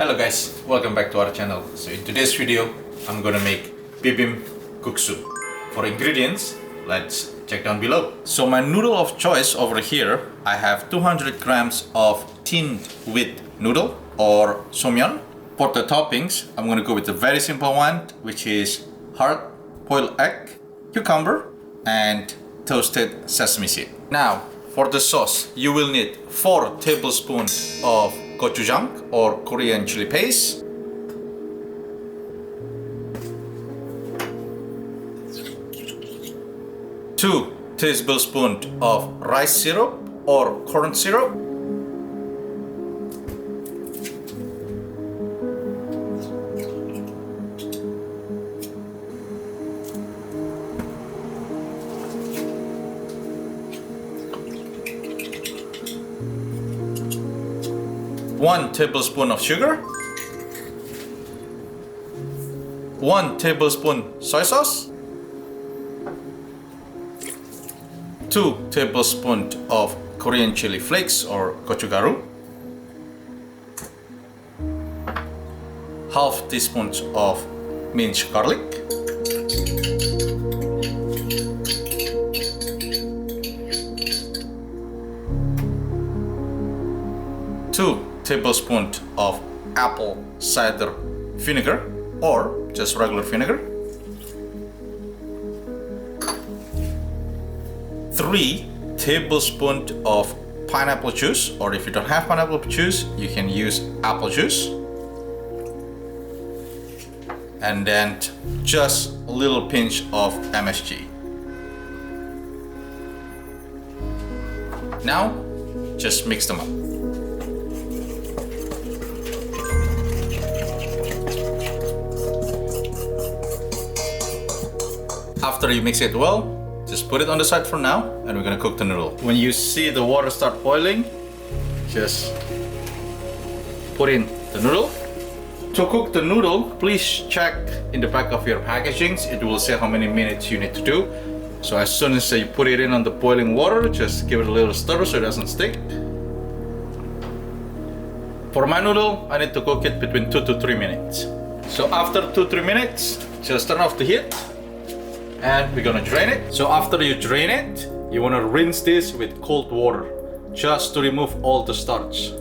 Hello guys, welcome back to our channel. So in today's video, I'm gonna make Bibim-Guksu. For ingredients, let's check down below. So my noodle of choice over here, I have 200 grams of tinned wheat noodle or somyeon. For the toppings, I'm gonna go with a very simple one, which is hard-boiled egg, cucumber, and toasted sesame seed. Now, for the sauce, you will need 4 tablespoons of gochujang or Korean chili paste, 2 tablespoons of rice syrup or corn syrup, 1 tablespoon of sugar, 1 tablespoon soy sauce, 2 tablespoons of Korean chili flakes or gochugaru, half teaspoon of minced garlic, 2 tablespoons of apple cider vinegar or just regular vinegar, 3 tablespoons of pineapple juice, or if you don't have pineapple juice, you can use apple juice, and then just a little pinch of MSG. Now, just mix them up. After you mix it well, just put it on the side for now, and we're gonna cook the noodle. When you see the water start boiling, just put in the noodle. To cook the noodle, please check in the back of your packagings. It will say how many minutes you need to do. So as soon as you put it in on the boiling water, just give it a little stir so it doesn't stick. For my noodle, I need to cook it between 2 to 3 minutes. So after 2-3 minutes, just turn off the heat. And we're gonna drain it. So after you drain it, you wanna rinse this with cold water just to remove all the starch.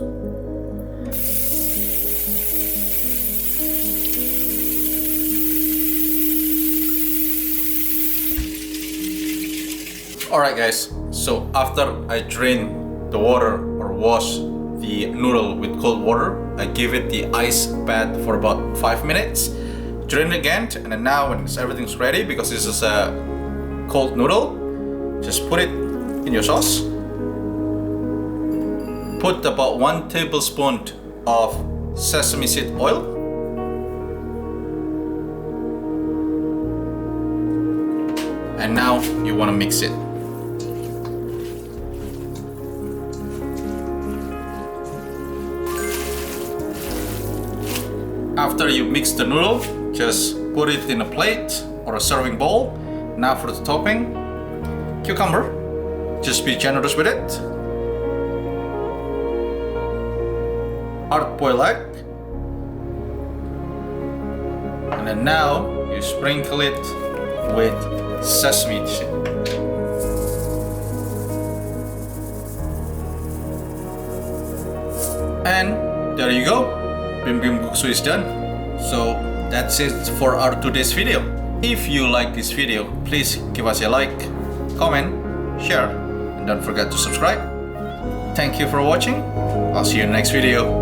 Alright guys, so after I drain the water or wash the noodle with cold water, I give it the ice bath for about 5 minutes. Drain it again, and then now when everything's ready, because this is a cold noodle, just put it in your sauce. Put about 1 tablespoon of sesame seed oil. And now you want to mix it. After you mix the noodle, just put it in a plate or a serving bowl. Now for the topping, cucumber. Just be generous with it. Hard-boiled egg. And then now you sprinkle it with sesame seed. And there you go. Bibim-Guksu is done. So that's it for our today's video. If you like this video, please give us a like, comment, share, and don't forget to subscribe. Thank you for watching. I'll see you in the next video.